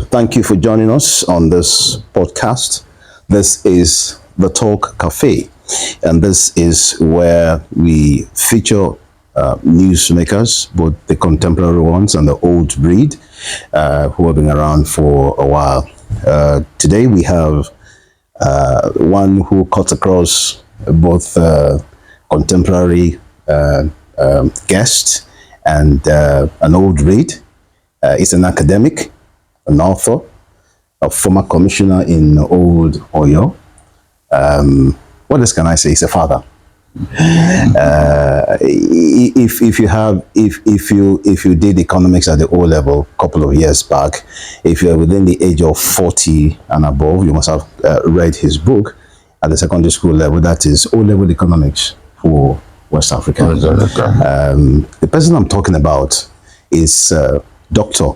Thank you for joining us on this podcast. This is the Talk Cafe, and this is where we feature newsmakers, both the contemporary ones and the old breed, who have been around for a while. Today we have one who cuts across both contemporary guest and an old breed. He's an academic, an author, a former commissioner in Old Oyo. What else can I say? He's a father. If you did economics at the O level a couple of years back, if you're within the age of 40 and above, you must have read his book at the secondary school level. That is O level economics for West Africa. The person I'm talking about is Dr.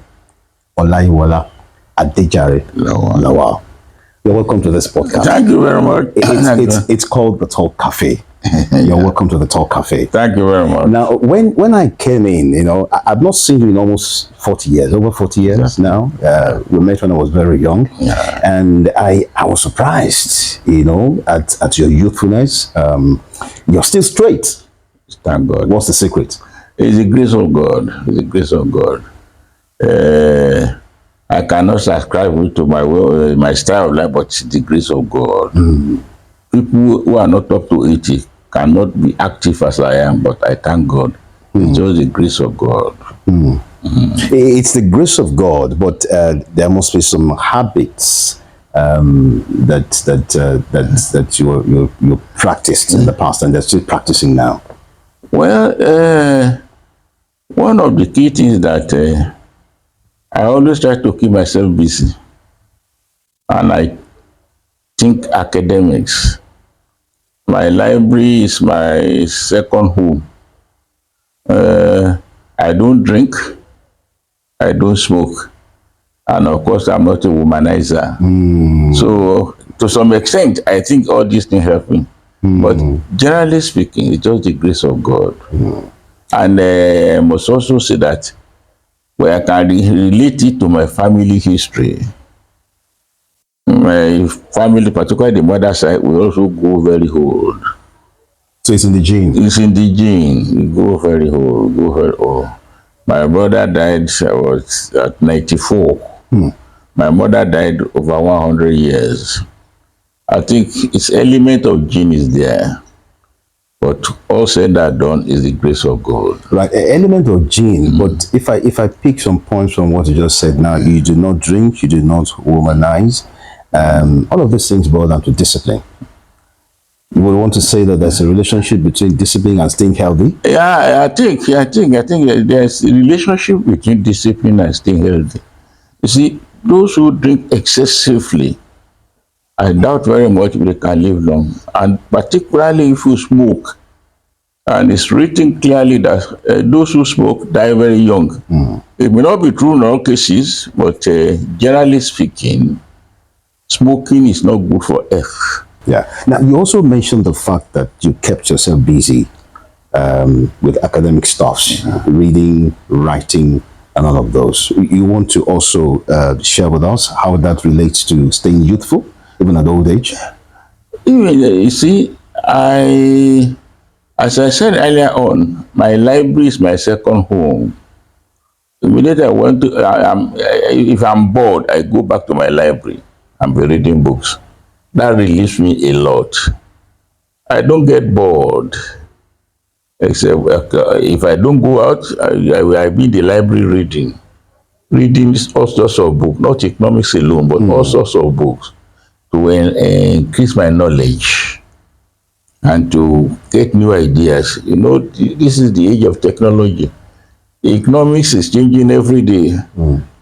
Olaiwola Adejare Lawal. You're welcome to this podcast. Thank you very much. It's called the Talk Cafe. You're welcome to the Talk Cafe. Thank you very much. Now, when I came in, I've not seen you in almost 40 years, over 40 years now. We met when I was very young. Yeah. And I was surprised, at your youthfulness. You're still straight. Thank God. What's the secret? It's the grace of God. It's the grace of God. I cannot subscribe to my style of life, but it's the grace of God. People who are not up to 80 cannot be active as I am, but I thank God. It's just the grace of God. It's the grace of God, but there must be some habits that you practiced in the past and they're still practicing now. Well, one of the key things that I always try to keep myself busy, and I think academics. My library is my second home. I don't drink, I don't smoke, and of course I'm not a womanizer. So to some extent, I think all these things help me. But generally speaking, it's just the grace of God. And I must also say that where I can relate it to my family history. My family, particularly the mother side, we also go very old. So it's in the gene? It's in the gene. We go very old, My brother died, I was at 94. My mother died over 100 years. I think its element of gene is there. But all said and done is the grace of God. Right, an element of gene. But if I pick some points from what you just said now, you do not drink, you do not womanize. All of these things boil down to discipline. You would want to say that there's a relationship between discipline and staying healthy? Yeah, I think there's a relationship between discipline and staying healthy. You see, those who drink excessively, I doubt very much they can live long. And particularly if you smoke, and it's written clearly that those who smoke die very young. It may not be true in all cases, but generally speaking, smoking is not good for health. Yeah. Now, you also mentioned the fact that you kept yourself busy with academic stuffs, reading, writing, and all of those. You want to also share with us how that relates to staying youthful, even at old age? You see, as I said earlier on, my library is my second home. Immediately if I'm bored, I go back to my library and be reading books. That relieves me a lot. I don't get bored, except if I don't go out, I be in the library reading all sorts of books, not economics alone, but all sorts of books to increase my knowledge and to get new ideas. This is the age of technology. Economics is changing every day.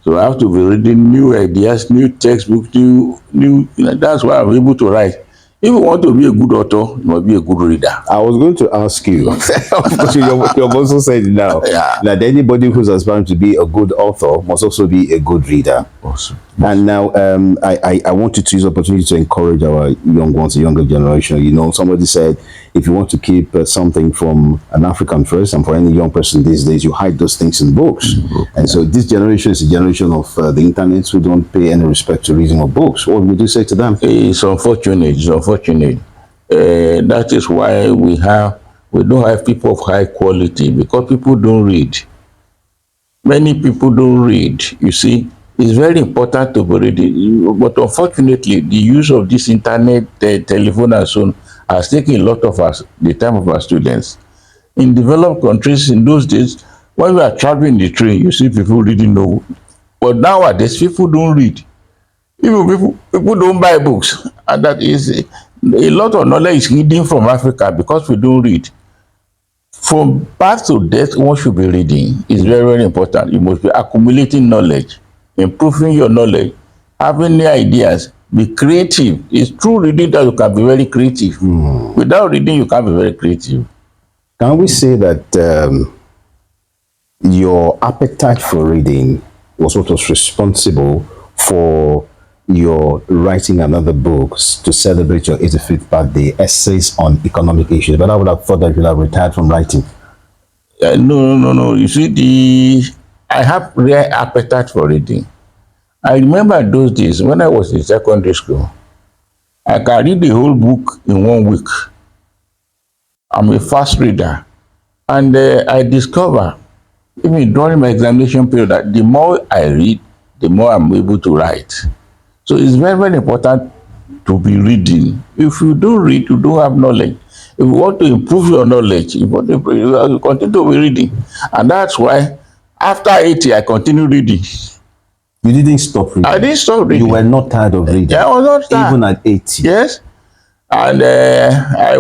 So I have to be reading new ideas, new textbooks, that's why I'm able to write. If you want to be a good author, you must be a good reader. I was going to ask you, because you've also said it now, that anybody who's aspiring to be a good author must also be a good reader. Awesome. And now, I wanted to use the opportunity to encourage our young ones, the younger generation. You know, somebody said, if you want to keep something from an African first, and for any young person these days, you hide those things in books. And so this generation is a generation of the internet who don't pay any respect to reading of books. What would you say to them? It's unfortunate. It's unfortunate. That is why we don't have people of high quality, because people don't read. Many people don't read. You see, it's very important to be reading, but unfortunately, the use of this internet, telephone, and so on has taken a lot of us, the time of our students. In developed countries, in those days, when we are traveling the train, you see people reading no. But nowadays, people don't read. Even people don't buy books, and that is a lot of knowledge is hidden from Africa because we don't read. From birth to death, one should be reading. It's very, very important. You must be accumulating knowledge, improving your knowledge, having new ideas, be creative. It's through reading that you can be very creative. Without reading, you can't be very creative. Can we say that your appetite for reading was what was responsible for your writing another books to celebrate your 85th birthday, essays on economic issues? But I would have thought that you would have retired from writing. No. You see, I have rare appetite for reading. I remember those days when I was in secondary school, I can read the whole book in 1 week. I'm a fast reader. And I discover, even during my examination period, that the more I read, the more I'm able to write. So it's very, very important to be reading. If you don't read, you don't have knowledge. If you want to improve your knowledge, you continue to be reading. And that's why after 80, I continue reading. You didn't stop reading. I didn't stop reading. You were not tired of reading. Yeah, I was not tired. Even at 80. Yes. And I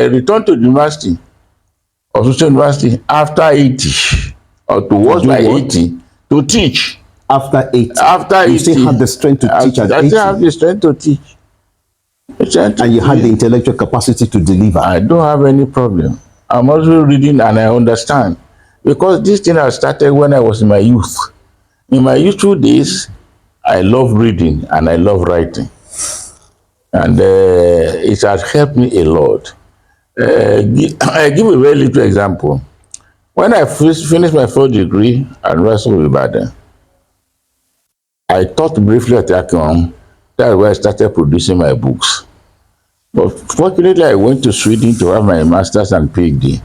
returned to university, Osunste University, after 80, or towards my 80, to teach. After 80. After 80. You still had the strength to teach at 80. I still have the strength to teach. And you had the intellectual capacity to deliver. I don't have any problem. I'm also reading and I understand. Because this thing I started when I was in my youth. In my youthful days, I love reading and I love writing. And it has helped me a lot. I give a very little example. When I finished my first degree at University of Ibadan, I taught briefly at Akinwum. That's where I started producing my books. But fortunately, I went to Sweden to have my master's and PhD.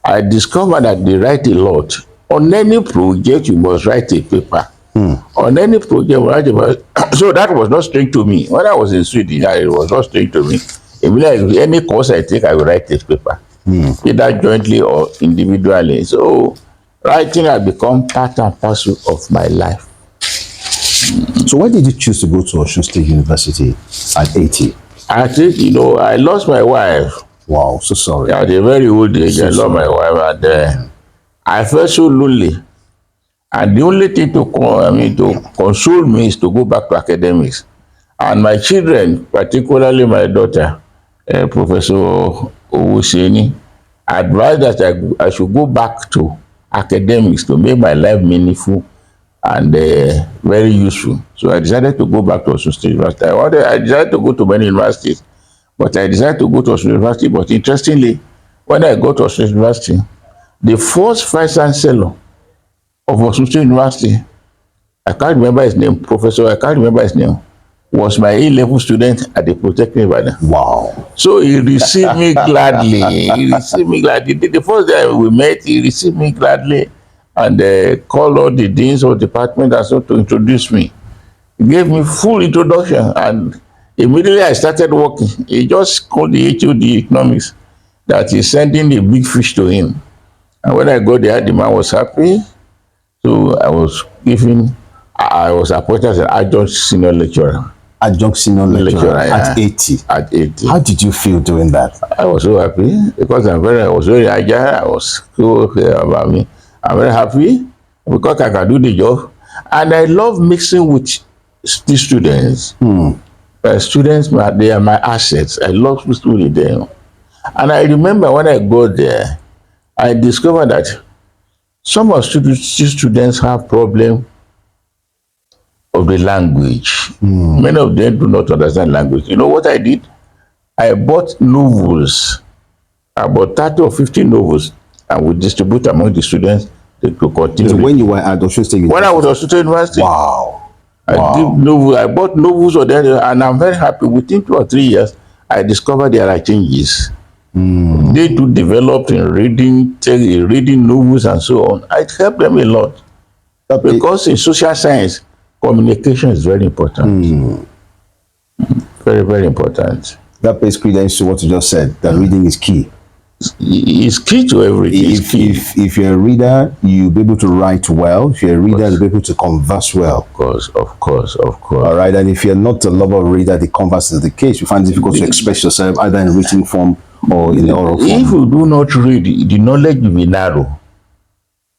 I discovered that they write a lot. On any project, you must write a paper. On any project, write a paper. So that was not strange to me. When I was in Sweden, it was not strange to me. Any course I take, I will write a paper, either jointly or individually. So writing has become part and parcel of my life. So why did you choose to go to Osun State University at 80? I think, I lost my wife. Wow, so sorry. At a very old age, I lost my wife, and I felt so lonely. And the only thing to console me is to go back to academics. And my children, particularly my daughter, Professor Owuseni, advised that I should go back to academics to make my life meaningful and very useful. So I decided to go back to Osun State University. I decided to go to many universities, but I decided to go to Osun University. But interestingly, when I got to Osun University, the first vice chancellor of Osun State University, I can't remember his name, was my A-level student at the Polytechnic Ibadan. Wow. So he received me gladly. The first day we met, he received me gladly and called all the deans of the department and so to introduce me. He gave me full introduction, and immediately I started working. He just called the HOD economics that he's sending the big fish to him. And when I got there, the man was happy. So I was appointed as an adjunct senior lecturer. Adjunct senior lecturer at 80. At 80. How did you feel doing that? I was so happy because I was very agile. I was so clear about me. I'm very happy because I can do the job. And I love mixing with the students. Students, they are my assets. I love mixing with them. And I remember when I got there, I discovered that some of students have problem of the language. Many of them do not understand language. You know what I did? I bought novels, about 30 or 50 novels, and we distribute among the students to continue. So when you were at Osun State When I University? was at Osun State University, Wow. I bought novels of that, and I'm very happy. Within 2 or 3 years, I discovered there are changes. They too developed in reading novels and so on. It helped them a lot. Because in social science, communication is very important. Very, very important. That pays credence to what you just said, that reading is key. It's key to everything. If you're a reader, you'll be able to write well. If you're a reader, you'll be able to converse well. Of course. All right, and if you're not a lover of reader, the converse is the case. You find it difficult to express yourself either in written form or in oral form. If you do not read, the knowledge will be narrow.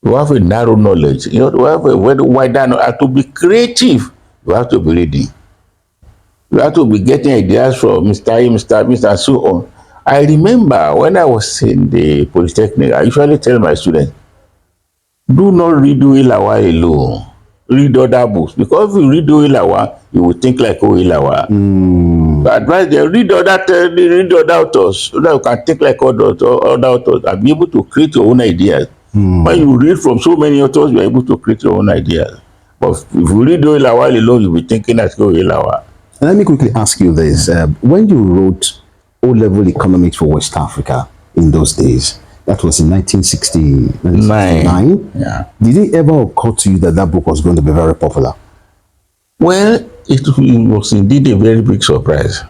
You have a narrow knowledge. You know, to have a very wider knowledge. To be creative, you have to be reading. You have to be getting ideas from Mr. A, Mr. B, and so on. I remember when I was in the Polytechnic, I usually tell my students, do not read Oilawa alone. Read other books. Because if you read Oilawa, you will think like Oilawa. So I advise them, read other authors, so that you can think like other authors and be able to create your own ideas. When you read from so many authors, you are able to create your own ideas. But if you read Oilawa alone, you'll be thinking like Oilawa. Let me quickly ask you this. When you wrote O-level economics for West Africa in those days, that was in 1969. Yeah. Did it ever occur to you that that book was going to be very popular? Well, it was indeed a very big surprise.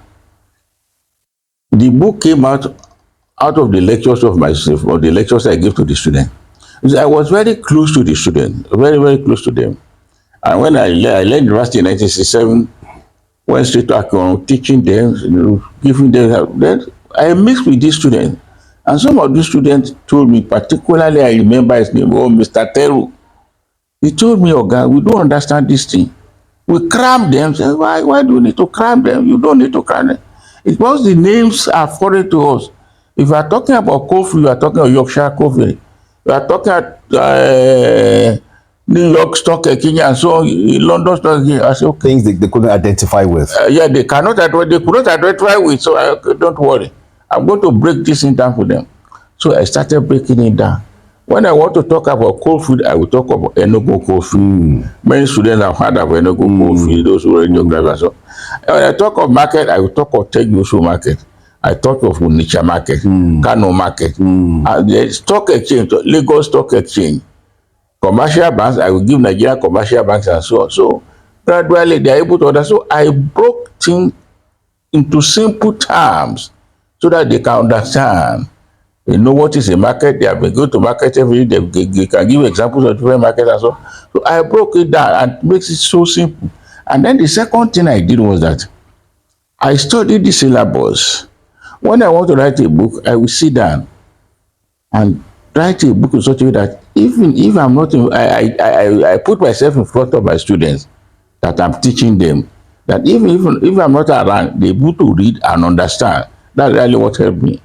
The book came out of the lectures of myself, or the lectures I gave to the student. I was very close to the student, very, very close to them. And when I left university in 1967, went straight to Akron, teaching them, giving them help. Then I mixed with these students. And some of these students told me, particularly I remember his name, Mr. Teru. He told me, Oga, we don't understand this thing. We cram them. Say, why do we need to cram them? You don't need to cram them. It's because the names are foreign to us. If you are talking about coffee, you are talking about Yorkshire coffee. You are talking about New York Stock Exchange and so on, London Stock Exchange. I say, okay. Things they couldn't identify with. They could not identify with, so don't worry. I'm going to break this thing down for them. So I started breaking it down. When I want to talk about cold food, I will talk about Enugu cold food. Many students have heard of Enugu cold food, those who are in geography. So when I talk of market, I will talk of Tegucigalpa market. I talk of Onitsha market, Kano market, the stock exchange, Lagos Stock Exchange. Commercial banks, I will give Nigeria commercial banks and so on. So gradually they are able to understand. So I broke things into simple terms so that they can understand. They know what is a market. They have been going to market every day. They can give examples of different markets and so on. So I broke it down and makes it so simple. And then the second thing I did was that I studied the syllabus. When I want to write a book, I will sit down and write a book in such a way that even if I'm not, I put myself in front of my students that I'm teaching them, that even if I'm not around, they're able to read and understand. That's really what helped me.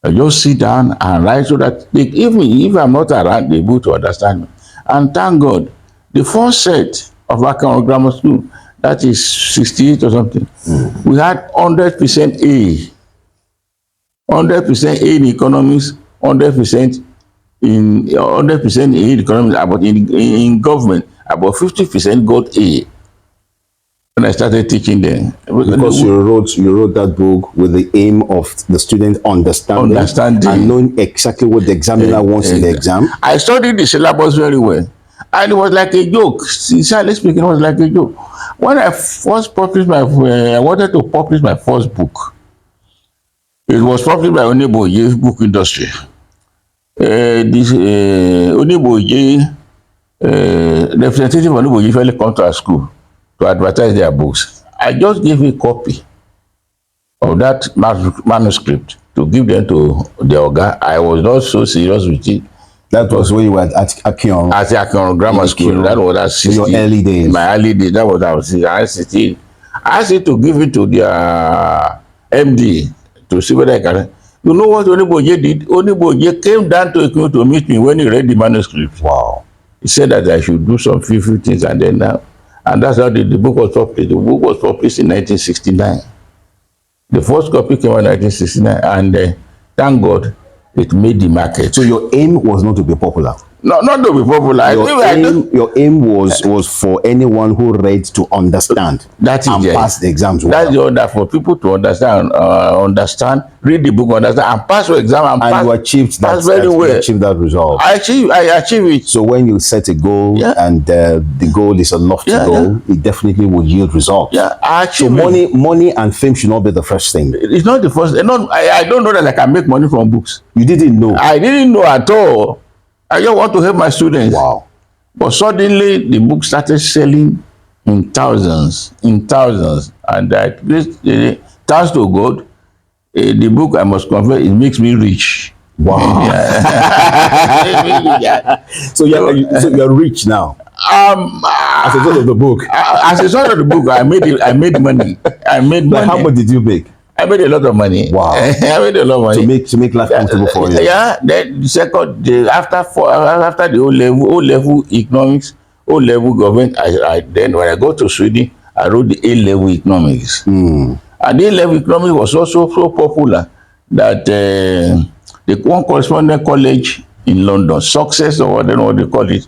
I just sit down and write so that even if I'm not around, they're able to understand me. And thank God, the first set of Akron Grammar School, that is 68 or something, we had 100% A. 100% A in economics, 100% in economics, about in government, about 50% got A. When I started teaching them, Because you wrote that book with the aim of the student understanding and knowing exactly what the examiner wants in the exam. I studied the syllabus very well, and it was like a joke. Sincerely speaking, it was like a joke. When I first published I wanted to publish my first book. It was published by Oneboye Book Industry. Oneboye, representative of Oneboye usually come to our school to advertise their books. I just gave a copy of that manuscript to give them to the Oga. I was not so serious with it. That was when you were at Akron. At Akron Grammar School. That was at 60. Your early days. My early days. That was at 60. I asked it to give it to their MD to see whether I can. You know what Oneboye did? Oneboye came down to Ekun to meet me when he read the manuscript. Wow. He said that I should do some few things, and then now And that's how the book was published. The book was published in 1969. The first copy came out in 1969, and thank God it made the market. So your aim was not to be popular. No, not to be popular. Your aim was for anyone who read to understand that is and pass the exams well. That's the order, for people to understand, read the book, understand, and pass the exam, and pass, you achieved that. Very well. You achieved that result. I achieve it. So when you set a goal, and the goal is a lofty goal, it definitely will yield results. Yeah, I achieve it. Money and fame should not be the first thing. It's not the first. I don't know that I can make money from books. You didn't know? I didn't know at all. I just want to help my students. Wow. But suddenly the book started selling in thousands. And thanks to God, the book, I must confess, it makes me rich. Wow. Yeah. So you're rich now. As a result of the book. As a result of the book, I made money. Like, how much did you make? I made a lot of money. Wow. I made a lot of money. To make life comfortable for you. Yeah. Then after the O level economics, O level government, then when I go to Sweden, I wrote the A level economics. And the A level economics was also so popular that the one correspondent college in London, Success, or I don't know what they call it,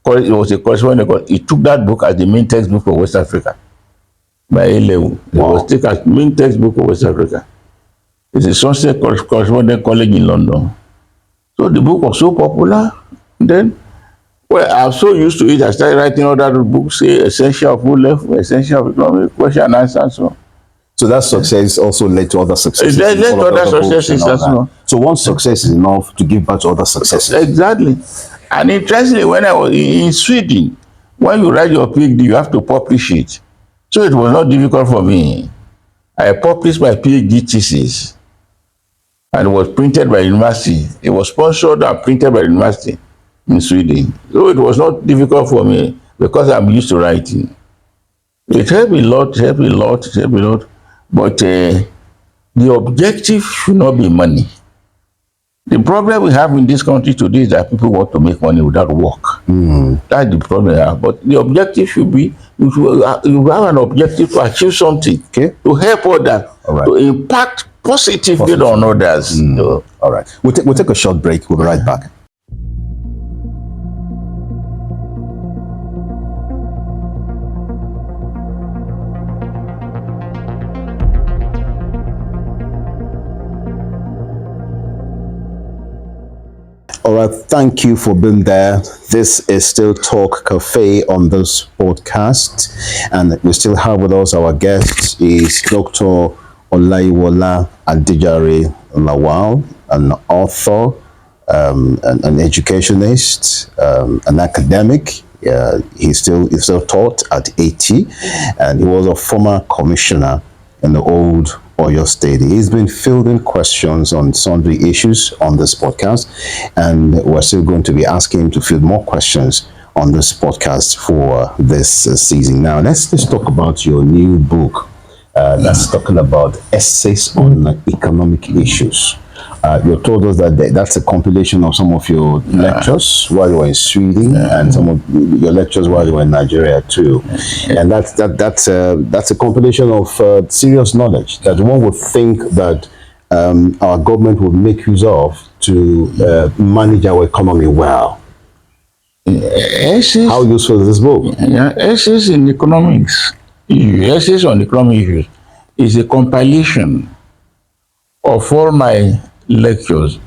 it was a correspondent college. He took that book as the main textbook for West Africa. By A level. It was taken as main textbook for West Africa. It's a Sunset Correspondent College in London. So the book was so popular. Then, well, I was so used to it, I started writing other books, say Essential of O level, Essential of Economics, question and answer, and so on. So that success also led to other successes. It led to other successes as well. So one success is enough to give back to other successes. Exactly. And interestingly, when I was in Sweden, when you write your PhD, you have to publish it. So it was not difficult for me. I published my PhD thesis, and it was printed by university. It was sponsored and printed by university in Sweden. So it was not difficult for me because I'm used to writing. It helped a lot. But the objective should not be money. The problem we have in this country today is that people want to make money without work. That's the problem we have. But the objective should be, you have an objective to achieve something, to help others, to impact positively on others. All right. We'll take a short break. We'll be right back. All right, thank you for being there. This is still Talk Cafe on this podcast, and we still have with us our guest is Dr. Olaiwola Adejare Lawal, an author, an educationist, an academic. He still taught at 80, and he was a former commissioner in the old Oyo State. He's been fielding questions on sundry issues on this podcast, and we're still going to be asking him to field more questions on this podcast for this season. Now, let's talk about your new book that's talking about essays on economic issues. You told us that that's a compilation of some of your lectures while you were in Sweden and some of your lectures while you were in Nigeria too. And that's a compilation of serious knowledge that one would think that our government would make use of to manage our economy well. Essays, how useful is this book? Essays in economics, essays on economic issues is a compilation of all my lectures,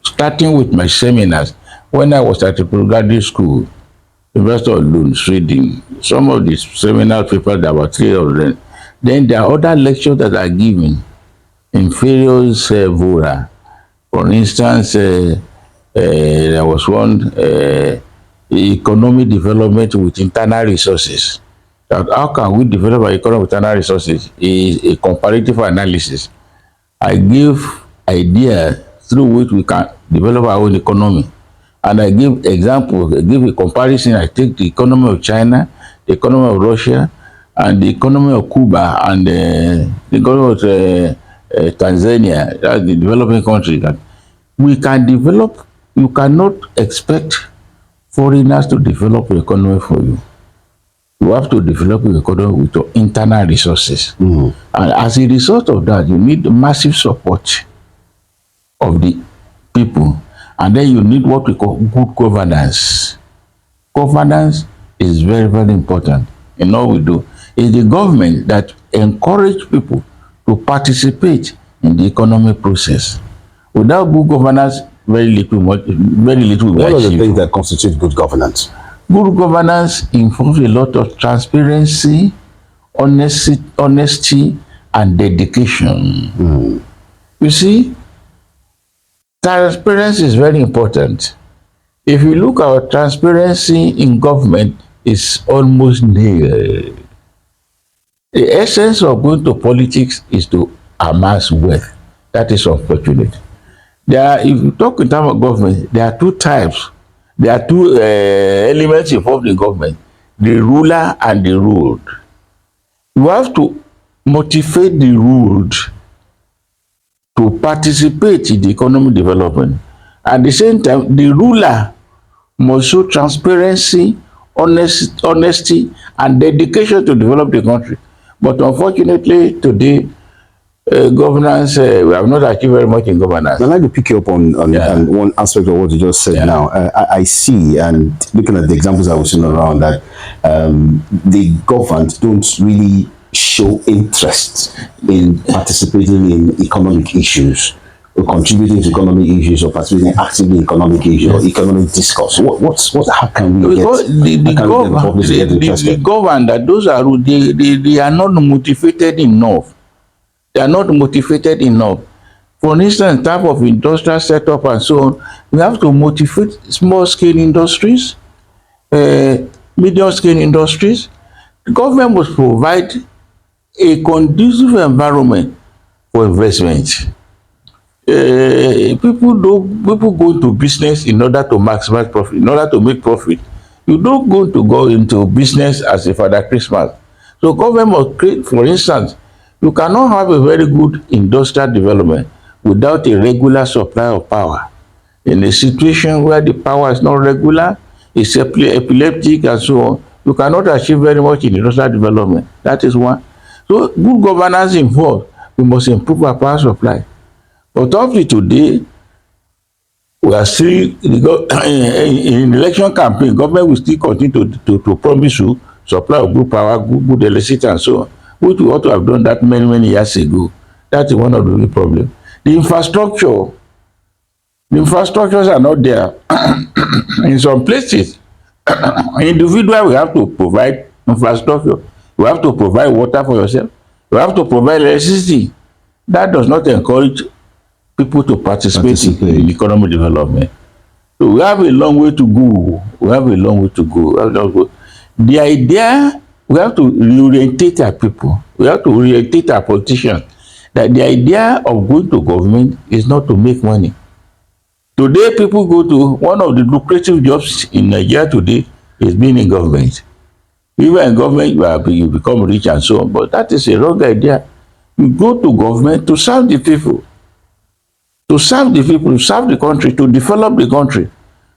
starting with my seminars when I was at the postgraduate school, University of Lund, Sweden. Some of these seminar papers, there were 3 of them. Then there are other lectures that are given in various fora. For instance, there was one, economic development with internal resources. That how can we develop our economy with internal resources is a comparative analysis. I give ideas through which we can develop our own economy. And I give examples, I give a comparison. I take the economy of China, the economy of Russia, and the economy of Cuba, and the economy of Tanzania, that's the developing country. That we can develop. You cannot expect foreigners to develop the economy for you. You have to develop your economy with your internal resources. And as a result of that, you need massive support of the people. And then you need what we call good governance. Governance is very, very important in all we do. It's the government that encourage people to participate in the economic process. Without good governance, very little will be What are the achieved. things that constitute good governance? Good governance involves a lot of transparency, honesty, and dedication. You see, transparency is very important. If you look at transparency in government, it's almost nil. The essence of going to politics is to amass wealth. That is unfortunate. If you talk in terms of government, there are two types. There are two elements involved in government: the ruler and the ruled. You have to motivate the ruled to participate in the economic development. At the same time, the ruler must show transparency, honesty, and dedication to develop the country. But unfortunately, today, governance, we have not achieved very much in governance. I'd like to pick you up on one aspect of what you just said now. I see, and looking at the examples I was seeing around, that the government don't really show interest in participating in economic issues, or contributing to economic issues, or participating actively in economic issues or economic discourse. How can we Because the government, that those are they are not motivated enough. They are not motivated enough. For instance, type of industrial setup and so on, we have to motivate small scale industries, medium scale industries. The government must provide a conducive environment for investment. People go into business in order to maximize profit, in order to make profit. You don't go into business as a Father Christmas. So government must create, for instance, you cannot have a very good industrial development without a regular supply of power. In a situation where the power is not regular, it's epileptic and so on, you cannot achieve very much in industrial development. That is one. So good governance involved, we must improve our power supply. But up to today, we are still in election campaign, government will still continue to promise you supply of good power, good electricity and so on, which we ought to have done that many years ago. That is one of the big problems. The infrastructures are not there. In some places, individual we have to provide infrastructure. You have to provide water for yourself. You have to provide electricity. That does not encourage people to participate in economic development. So we have a long way to go. The idea, we have to reorientate our people. We have to reorientate our politicians that the idea of going to government is not to make money. Today, people go to one of the lucrative jobs in Nigeria today is being in government. Even in government, you become rich and so on, but that is a wrong idea. You go to government to serve the people, to serve the country, to develop the country.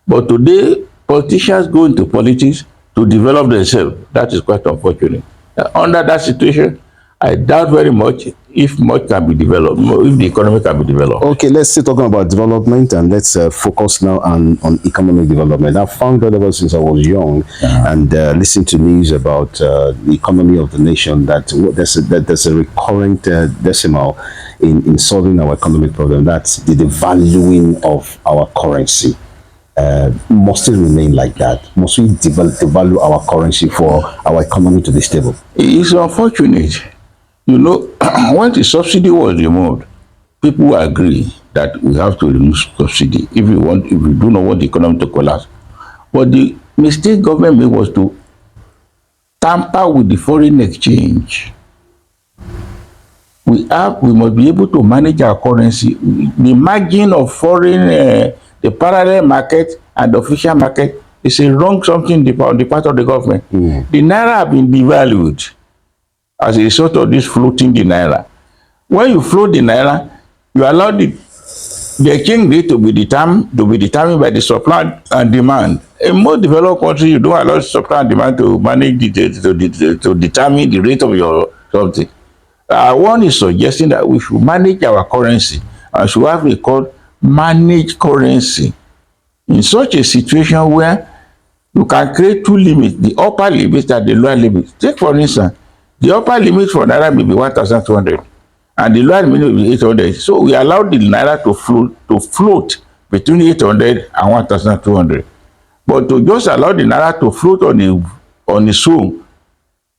But today, politicians go into politics to develop themselves. That is quite unfortunate. Under that situation, I doubt very much if much can be developed, if the economy can be developed. Okay, let's still talking about development, and let's focus now on economic development. I've found that ever since I was young and listening to news about the economy of the nation, that there's a recurrent decimal in solving our economic problem. That's the devaluing of our currency. Must it remain like that? Must we devalue our currency for our economy to be stable? It's unfortunate. You know, when the subsidy was removed, people agree that we have to remove subsidy if we do not want the economy to collapse. But the mistake government made was to tamper with the foreign exchange. We must be able to manage our currency. The margin of foreign, the parallel market and the official market is a wrong something on the part of the government. The naira have been devalued as a result of this floating the naira. When you float the naira, you allow the The exchange rate to be determined by the supply and demand. In most developed countries, you don't allow supply and demand to manage to determine the rate of your something. One is suggesting that we should manage our currency and should have a called managed currency. In such a situation where you can create two limits, the upper limit and the lower limit. Take for instance, the upper limit for naira may be 1,200 and the lower limit will be 800. So we allow the naira to float between 800 and 1,200. But to just allow the naira to float on its own,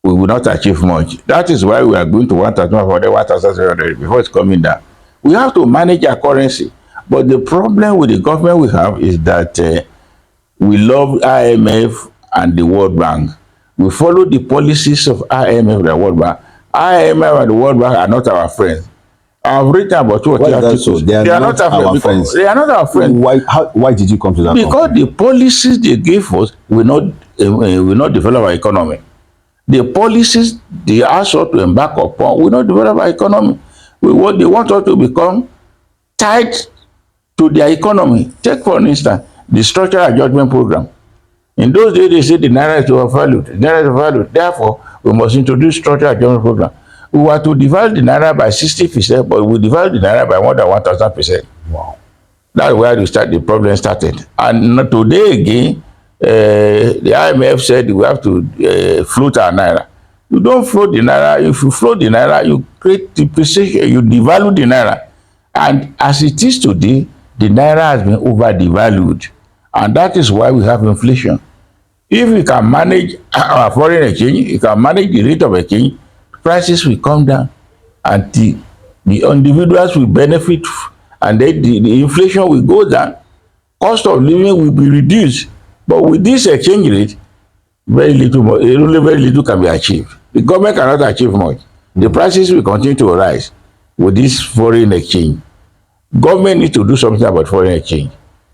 we will not achieve much. That is why we are going to 1,500, 1,700 before it's coming down. We have to manage our currency. But the problem with the government we have is that we love IMF and the World Bank. We follow the policies of IMF and the World Bank. IMF and the World Bank are not our friends. I've written about what Why is that so? They are not our friends. They are not our friends. Why did you come to that Because conclusion? the policies they give us will not develop our economy. The policies they ask us to embark upon will not develop our economy. They want us to become tied to their economy. Take for instance the structural adjustment program. In those days they say the naira is overvalued. The naira is overvalued. Therefore, we must introduce structural adjustment program. We were to devalue the naira by 60%, but we devalue the naira by more than 1,000%. Wow. That's where the problem started. And today again, the IMF said we have to float our naira. You don't float the naira. If you float the naira, you create depreciation. You devalue the naira. And as it is today, the naira has been over-devalued. And that is why we have inflation. If we can manage our foreign exchange, you can manage the rate of exchange, prices will come down. And the individuals will benefit, and then the inflation will go down. Cost of living will be reduced. But with this exchange rate, very little can be achieved. The government cannot achieve much. The prices will continue to rise with this foreign exchange. Government needs to do something about foreign exchange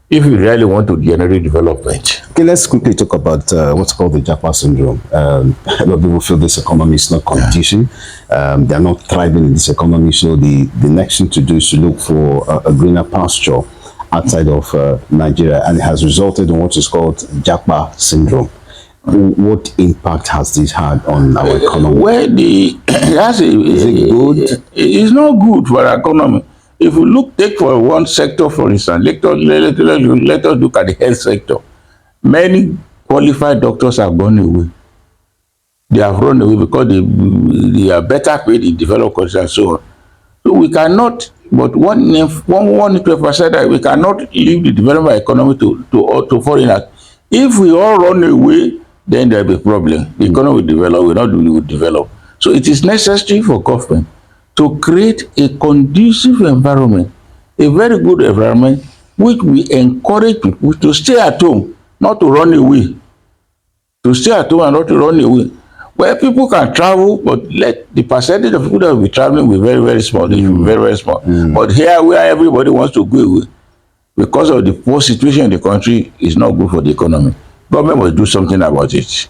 if we really want to generate development. Okay, let's quickly talk about what's called the Japa syndrome. A lot of people feel this economy is not conducive. They're not thriving in this economy, so the next thing to do is to look for a greener pasture outside of Nigeria, and it has resulted in what is called Japa syndrome. What impact has this had on our economy? Well, is it good? It's not good for our economy. If you take for one sector, for instance, let us look at the health sector. Many qualified doctors have gone away. They have run away because they are better paid in developed countries and so on. So we cannot, but one need to emphasize that we cannot leave the development economy to foreigners. If we all run away, then there will be a problem. The economy will develop. So it is necessary for government to create a conducive environment, a very good environment, which will encourage people to stay at home, not to run away. To stay at home and not to run away. Where people can travel, but let the percentage of people that will be traveling will be very, very small. It will be very, very small. But here, where everybody wants to go away, because of the poor situation in the country, is not good for the economy. Government must do something about it.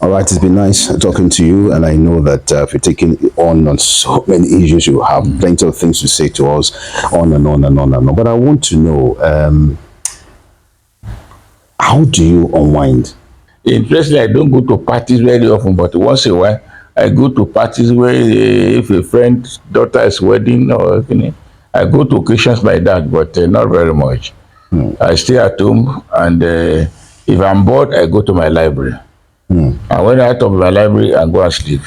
All right, it's been nice talking to you, and I know that if you're taking on so many issues, you have plenty of things to say to us, on and on and on and on. But I want to know, how do you unwind? Interestingly, I don't go to parties very often, but once in a while, I go to parties where if a friend's daughter is wedding or anything, I go to occasions like that, but not very much. I stay at home, and if I'm bored, I go to my library. And when I talk my library, I go and sleep.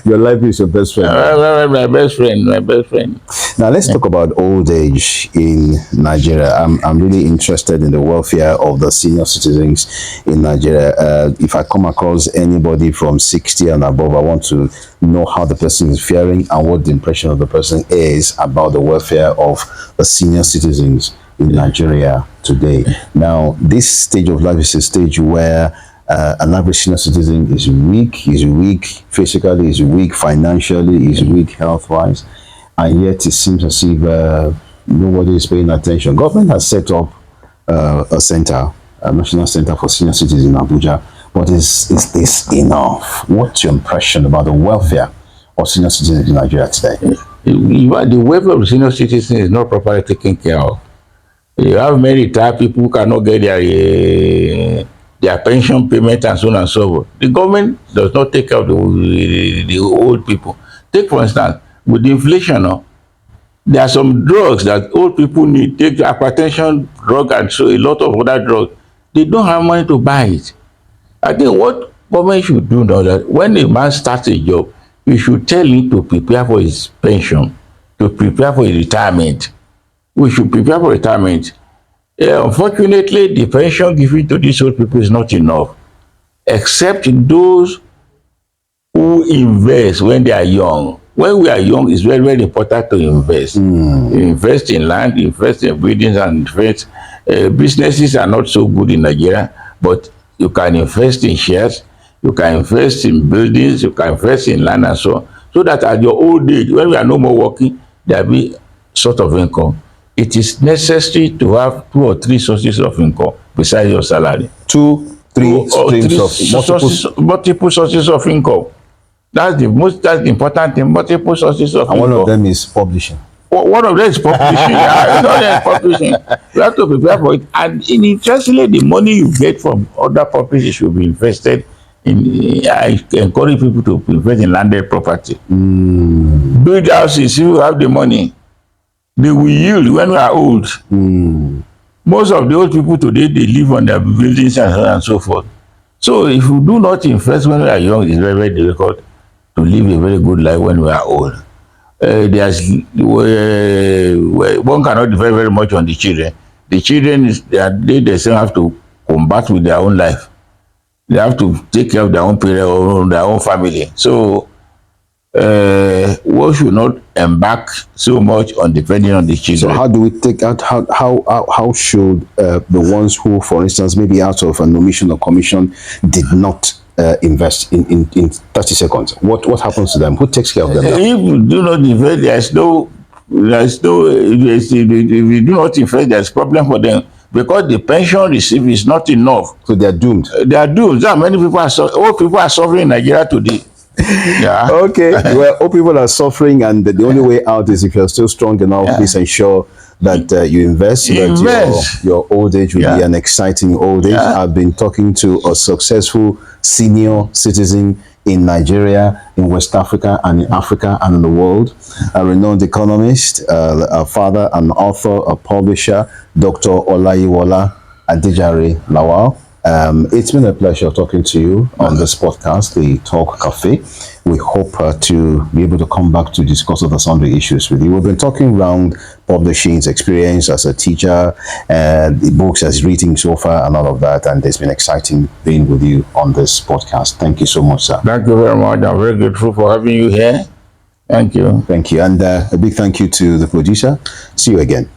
Your library is your best friend. My best friend. Now let's talk about old age in Nigeria. I'm really interested in the welfare of the senior citizens in Nigeria. If I come across anybody from 60 and above, I want to know how the person is faring and what the impression of the person is about the welfare of the senior citizens in Nigeria today. Now, this stage of life is a stage where an average senior citizen is weak physically, is weak financially, is weak health-wise, and yet it seems as if nobody is paying attention. Government has set up a center, a national center for senior citizens in Abuja, but is this enough? What's your impression about the welfare of senior citizens in Nigeria today? The welfare of the senior citizen is not properly taken care of. You have many retired people who cannot get their pension payment and so on and so forth. The government does not take care of the old people. Take for instance, with the inflation now, there are some drugs that old people need. Take hypertension drug and so a lot of other drugs. They don't have money to buy it. I think what government should do now that when a man starts a job, you should tell him to prepare for his pension, to prepare for his retirement. We should prepare for retirement. Unfortunately, the pension given to these old people is not enough, except those who invest when they are young. When we are young, it's very, very important to invest. Invest in land, invest in buildings, and invest. Businesses are not so good in Nigeria, but you can invest in shares, you can invest in buildings, you can invest in land and so on. So that at your old age, when we are no more working, there will be sort of income. It is necessary to have 2 or 3 sources of income besides your salary. 2, 3 streams of multiple sources of income. That's the important thing. Multiple sources of income. And one of them is publishing. One of them is publishing. Yeah, one of them is publishing. You have to prepare for it. And interestingly, the money you get from other publishers should be invested in. I encourage people to invest in landed property. Build houses if you have the money. They will yield when we are old. Most of the old people today, they live on their buildings and so on and so forth. So if you do not invest when we are young, it's very, very difficult to live a very good life when we are old. One cannot depend very much on the children. The children, they themselves have to combat with their own life. They have to take care of their own parents or their own family. So one should not embark so much on depending on the children. So how do we take out, how should the ones who, for instance, maybe out of an omission or commission did not invest in 30 seconds? What happens to them? Who takes care of them? If you do not invest, if you do not invest, there's problem for them because the pension received is not enough. So they are doomed. They are doomed. There are many people old people are suffering in Nigeria today. Yeah. Okay. Well, all people are suffering, and the only way out is if you're still strong enough. Please ensure that you invest, so that your old age will be an exciting old age. I've been talking to a successful senior citizen in Nigeria, in West Africa, and in Africa, and in the world. A renowned economist, a father, an author, a publisher, Dr. Olayiwola Adejare Lawal. It's been a pleasure talking to you on this podcast, The Talk Cafe. We hope to be able to come back to discuss other sundry issues with you. We've been talking around publishing's experience as a teacher, the books as reading so far, and all of that. And it's been exciting being with you on this podcast. Thank you so much, sir. Thank you very much. I'm very grateful for having you here. Thank you. Thank you. And a big thank you to the producer. See you again.